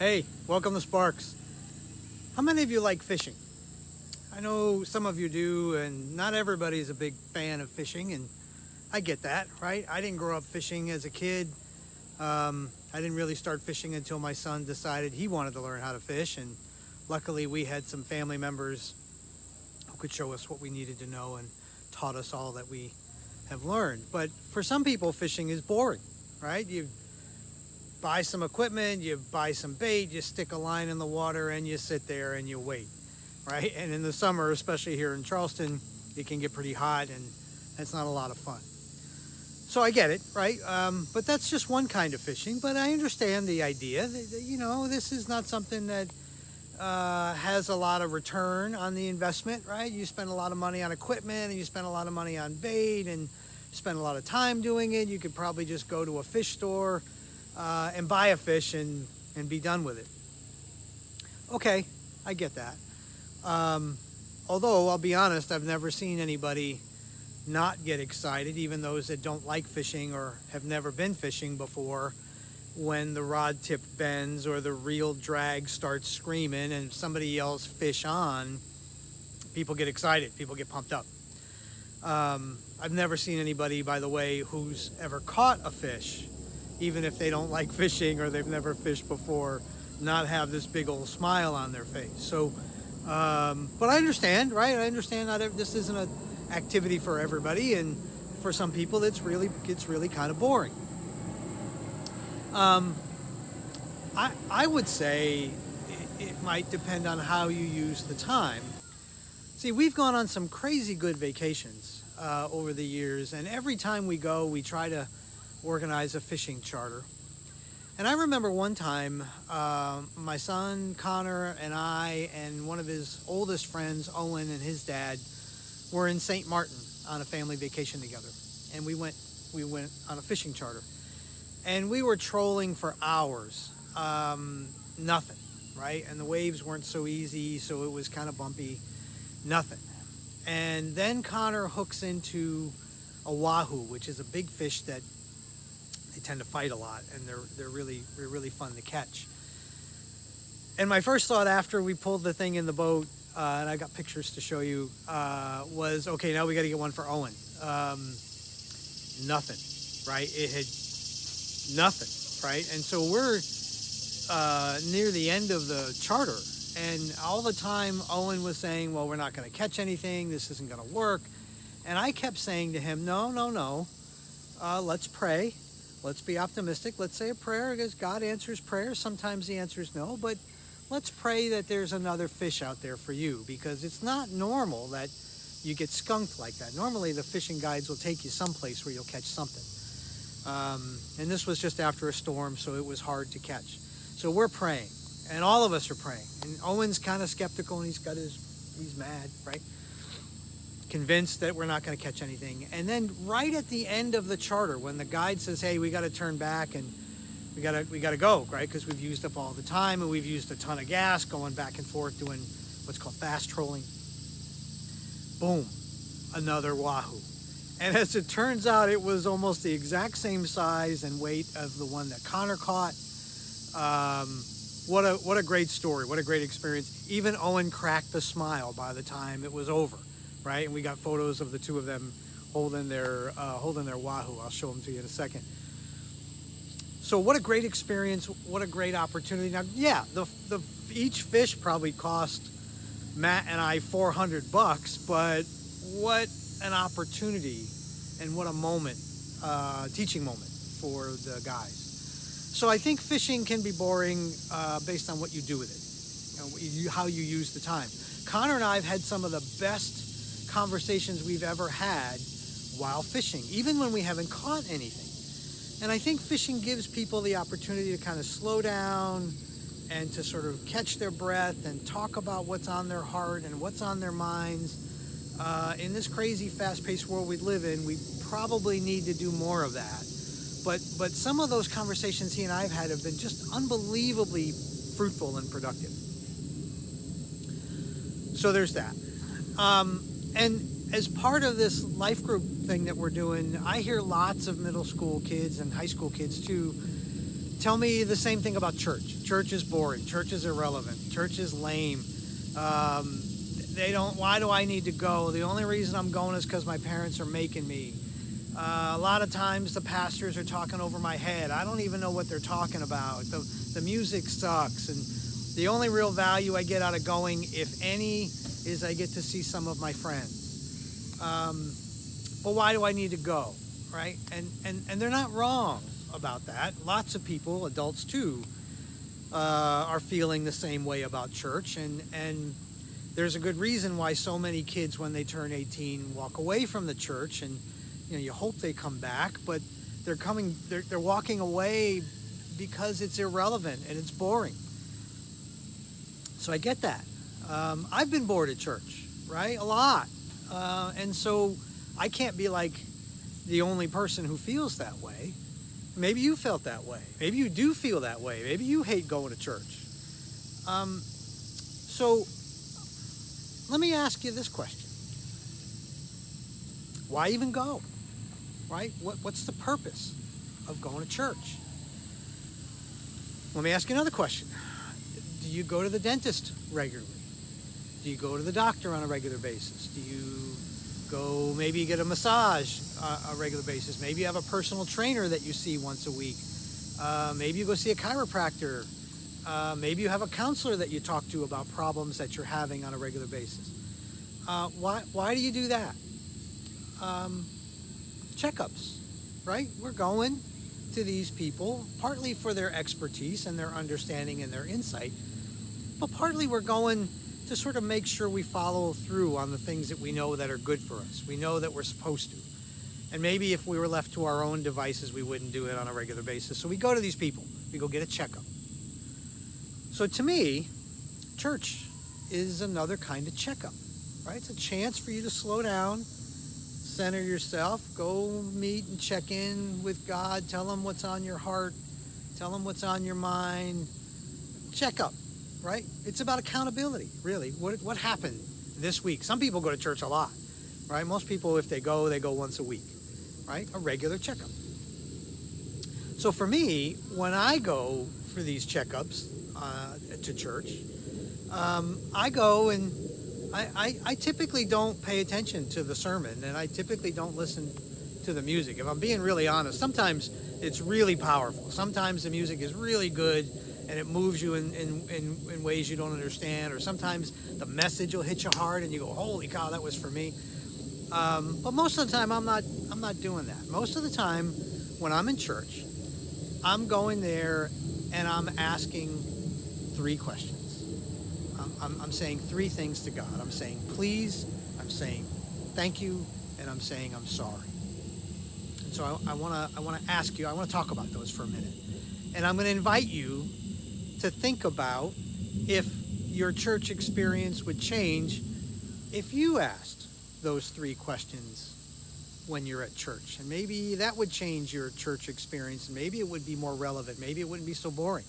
Hey, welcome to Sparks. How many of you like fishing? I know some of you do, and not everybody's a big fan of fishing, and I get that, right? I didn't grow up fishing as a kid. I didn't really start fishing until my son decided he wanted to learn how to fish, and luckily we had some family members who could show us what we needed to know and taught us all that we have learned. But for some people, fishing is boring, right? You buy some equipment, you buy some bait, you stick a line in the water, and you sit there and you wait, right? And in the summer, especially here in Charleston, it can get pretty hot, and that's not a lot of fun. So I get it, right? But that's just one kind of fishing. But I understand the idea that, this is not something that has a lot of return on the investment, right? You spend a lot of money on equipment, and you spend a lot of money on bait, and spend a lot of time doing it. You could probably just go to a fish store and buy a fish and be done with it. Okay, I get that. Although, I'll be honest, I've never seen anybody not get excited, even those that don't like fishing or have never been fishing before, when the rod tip bends or the reel drag starts screaming and somebody yells fish on. People get excited, people get pumped up. I've never seen anybody, by the way, who's ever caught a fish, even if they don't like fishing or they've never fished before, not have this big old smile on their face. So, but I understand, right? I understand this isn't an activity for everybody, and for some people, it's really kind of boring. I would say it might depend on how you use the time. See, we've gone on some crazy good vacations over the years, and every time we go, we try to organize a fishing charter. And I remember one time, my son Connor and I and one of his oldest friends, Owen, and his dad were in St. Martin on a family vacation together. And we went on a fishing charter. And we were trolling for hours. Nothing, right? And the waves weren't so easy, so it was kind of bumpy. Nothing. And then Connor hooks into a wahoo, which is a big fish that they tend to fight a lot, and they're really fun to catch. And my first thought after we pulled the thing in the boat, and I got pictures to show you, was, okay, now we got to get one for Owen. Nothing, right? It had nothing, right? And so we're near the end of the charter, and all the time Owen was saying, well, we're not going to catch anything. This isn't going to work. And I kept saying to him, no. Let's pray. Let's be optimistic. Let's say a prayer, because God answers prayers. Sometimes the answer is no, but let's pray that there's another fish out there for you, because it's not normal that you get skunked like that. Normally the fishing guides will take you someplace where you'll catch something. And this was just after a storm, so it was hard to catch. So we're praying, and all of us are praying. And Owen's kind of skeptical, and he's mad, right? Convinced that we're not going to catch anything. And then right at the end of the charter, when the guide says, hey, we got to turn back and we got to go, right? Because we've used up all the time, and we've used a ton of gas going back and forth doing what's called fast trolling. Boom, another wahoo. And as it turns out, it was almost the exact same size and weight of the one that Connor caught. What a great story. What a great experience. Even Owen cracked a smile by the time it was over. Right, and we got photos of the two of them holding their wahoo. I'll show them to you in a second. So what a great experience! What a great opportunity! Now, yeah, each fish probably cost Matt and I $400, but what an opportunity and what a moment, teaching moment for the guys. So I think fishing can be boring based on what you do with it, how you use the time. Connor and I have had some of the best conversations we've ever had while fishing, even when we haven't caught anything. And I think fishing gives people the opportunity to kind of slow down and to sort of catch their breath and talk about what's on their heart and what's on their minds. In this crazy, fast-paced world we live in, we probably need to do more of that. But some of those conversations he and I have had have been just unbelievably fruitful and productive. So there's that. And as part of this life group thing that we're doing, I hear lots of middle school kids and high school kids too tell me the same thing about church. Church is boring. Church is irrelevant. Church is lame. Why do I need to go? The only reason I'm going is because my parents are making me. A lot of times the pastors are talking over my head. I don't even know what they're talking about. The music sucks. And the only real value I get out of going, if any, is I get to see some of my friends. But why do I need to go, right? And they're not wrong about that. Lots of people, adults too, are feeling the same way about church. And there's a good reason why so many kids, when they turn 18, walk away from the church. And you hope they come back, but they're walking away because it's irrelevant and it's boring. So I get that. I've been bored at church, right? A lot. And so I can't be like the only person who feels that way. Maybe you felt that way. Maybe you do feel that way. Maybe you hate going to church. So let me ask you this question. Why even go? Right? What's the purpose of going to church? Let me ask you another question. Do you go to the dentist regularly? Do you go to the doctor on a regular basis? Do you go maybe get a massage on a regular basis? Maybe you have a personal trainer that you see once a week. Maybe you go see a chiropractor. Maybe you have a counselor that you talk to about problems that you're having on a regular basis. Why do you do that? Checkups, right? We're going to these people partly for their expertise and their understanding and their insight, but partly we're going to sort of make sure we follow through on the things that we know that are good for us. We know that we're supposed to. And maybe if we were left to our own devices, we wouldn't do it on a regular basis. So we go to these people. We go get a checkup. So to me, church is another kind of checkup, right? It's a chance for you to slow down, center yourself, go meet and check in with God, tell him what's on your heart, tell him what's on your mind. Check up, right? It's about accountability, really. What happened this week? Some people go to church a lot, right? Most people, if they go once a week, right? A regular checkup. So for me, when I go for these checkups to church, I go and I typically don't pay attention to the sermon, and I typically don't listen to the music. If I'm being really honest, sometimes it's really powerful. Sometimes the music is really good and it moves you in ways you don't understand, or sometimes the message will hit you hard and you go, holy cow, that was for me. But most of the time I'm not doing that. Most of the time when I'm in church, I'm going there and I'm asking 3 questions. I'm saying 3 things to God. I'm saying please, I'm saying thank you, and I'm saying I'm sorry. And so I want to ask you, I want to talk about those for a minute. And I'm going to invite you to think about if your church experience would change if you asked those 3 questions when you're at church. And maybe that would change your church experience, and maybe it would be more relevant. Maybe it wouldn't be so boring.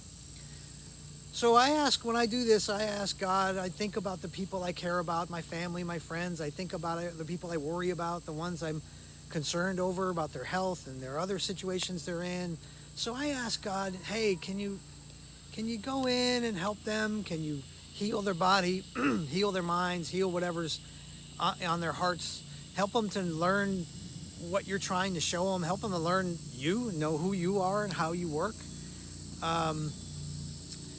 So when I do this, I ask God, I think about the people I care about, my family, my friends. I think about the people I worry about, the ones I'm concerned over about their health and their other situations they're in. So I ask God, hey, can you go in and help them? Can you heal their body, heal their minds, heal whatever's on their hearts? Help them to learn what you're trying to show them. Help them to learn know who you are and how you work.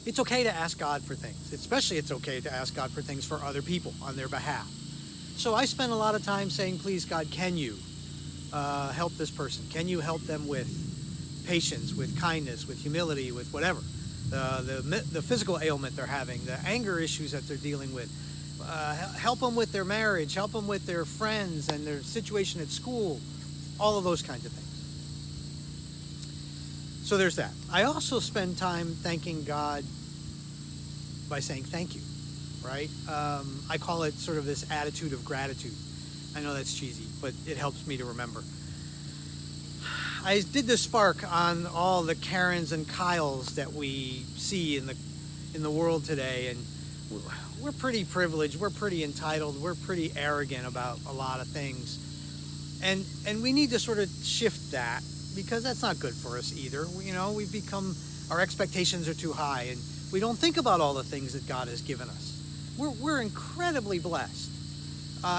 It's okay to ask God for things. Especially it's okay to ask God for things for other people on their behalf. So I spend a lot of time saying, please, God, can you help this person? Can you help them with patience, with kindness, with humility, with whatever? The physical ailment they're having, the anger issues that they're dealing with. Help them with their marriage, help them with their friends and their situation at school, all of those kinds of things. So there's that. I also spend time thanking God by saying thank you, right? I call it sort of this attitude of gratitude. I know that's cheesy, but it helps me to remember. I did the Spark on all the Karens and Kyles that we see in the world today, and we're pretty privileged, we're pretty entitled, we're pretty arrogant about a lot of things. And we need to sort of shift that, because that's not good for us either. We've become our expectations are too high, and we don't think about all the things that God has given us. We're incredibly blessed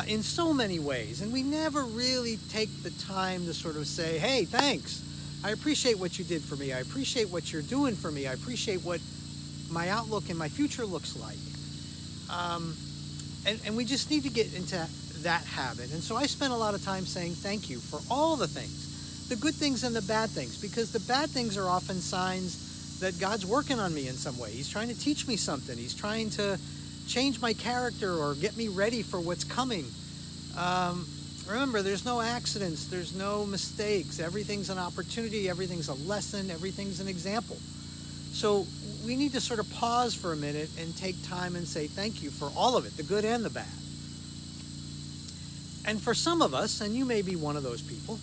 in so many ways, and we never really take the time to sort of say, hey, thanks. I appreciate what you did for me. I appreciate what you're doing for me. I appreciate what my outlook and my future looks like. And we just need to get into that habit. And so I spend a lot of time saying thank you for all the things, the good things and the bad things, because the bad things are often signs that God's working on me in some way. He's trying to teach me something. He's trying to change my character or get me ready for what's coming. Remember, there's no accidents. There's no mistakes. Everything's an opportunity. Everything's a lesson. Everything's an example. So we need to sort of pause for a minute and take time and say thank you for all of it, the good and the bad. And for some of us, and you may be one of those people,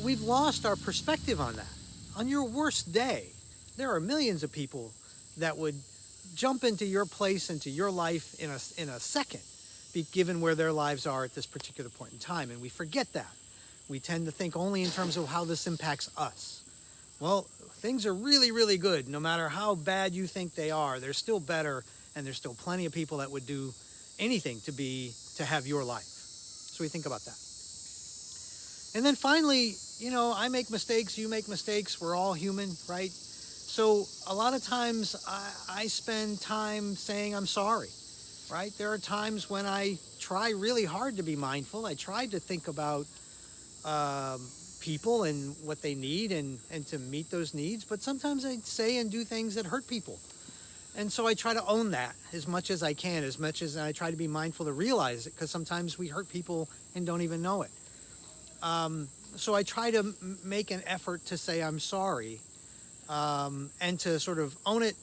we've lost our perspective on that. On your worst day, there are millions of people that would jump into your place, into your life in a second, given where their lives are at this particular point in time. And we forget that. We tend to think only in terms of how this impacts us. Well, things are really, really good. No matter how bad you think they are, they're still better, and there's still plenty of people that would do anything to have your life. So we think about that. And then finally, I make mistakes, you make mistakes, we're all human, right? So a lot of times I spend time saying I'm sorry, right? There are times when I try really hard to be mindful. I try to think about people and what they need and to meet those needs, but sometimes I say and do things that hurt people. And so I try to own that as much as I can, as much as I try to be mindful to realize it, because sometimes we hurt people and don't even know it. So I try to make an effort to say I'm sorry, and to sort of own it,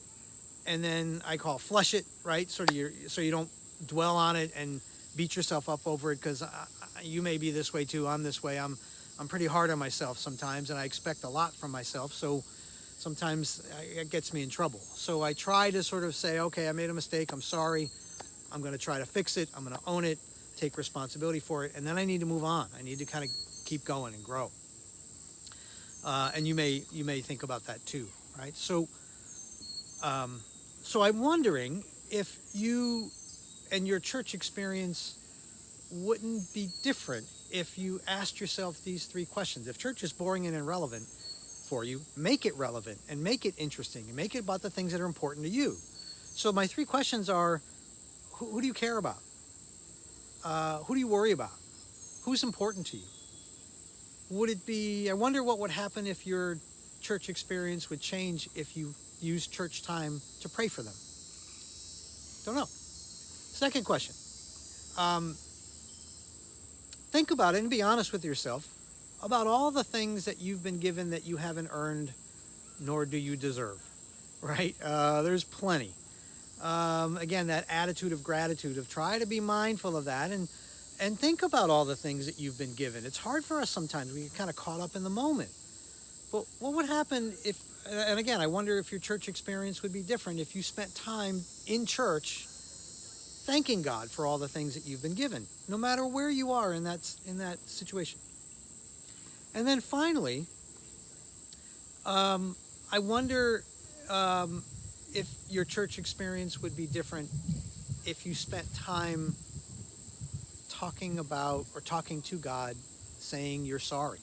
and then I call flush it, right? So you don't dwell on it and beat yourself up over it, because you may be this way too. I'm this way. I'm pretty hard on myself sometimes, and I expect a lot from myself. So sometimes it gets me in trouble. So I try to sort of say, okay, I made a mistake. I'm sorry. I'm going to try to fix it. I'm going to own it, take responsibility for it, and then I need to move on. I need to kind of keep going and grow. And you may think about that too, right? So I'm wondering if you and your church experience wouldn't be different if you asked yourself these three questions. If church is boring and irrelevant for you, make it relevant and make it interesting and make it about the things that are important to you. So my three questions are, who do you care about? Who do you worry about? Who's important to you? I wonder what would happen if your church experience would change if you used church time to pray for them. Don't know. Second question. Think about it and be honest with yourself about all the things that you've been given that you haven't earned, nor do you deserve, right? There's plenty. Again, that attitude of gratitude, of try to be mindful of that and think about all the things that you've been given. It's hard for us sometimes. We get kind of caught up in the moment. But what would happen if, and again, I wonder if your church experience would be different if you spent time in church thanking God for all the things that you've been given, no matter where you are in that situation. And then finally, I wonder if your church experience would be different if you spent time talking about or talking to God, saying you're sorry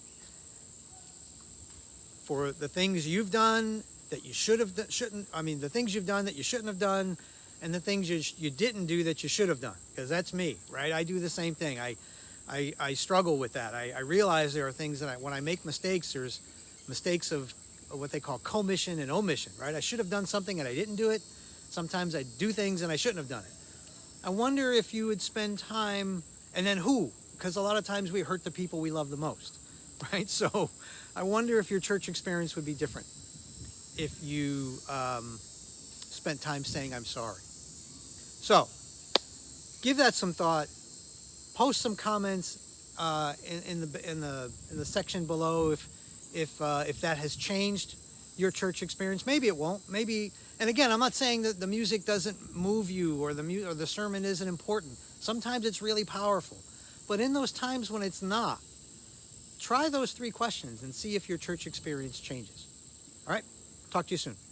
for the things you've done that you the things you've done that you shouldn't have done, and the things you didn't do that you should have done. Because that's me, right? I do the same thing. I struggle with that. I realize there are things that when I make mistakes, there's mistakes of what they call commission and omission, right? I should have done something and I didn't do it. Sometimes I do things and I shouldn't have done it. I wonder if you would spend time, and then who? Because a lot of times we hurt the people we love the most, right? So I wonder if your church experience would be different if you spent time saying I'm sorry. So give that some thought. Post some comments in the section below if that has changed your church experience. Maybe it won't. Maybe. And again, I'm not saying that the music doesn't move you or the sermon isn't important. Sometimes it's really powerful. But in those times when it's not, try those three questions and see if your church experience changes. All right? Talk to you soon.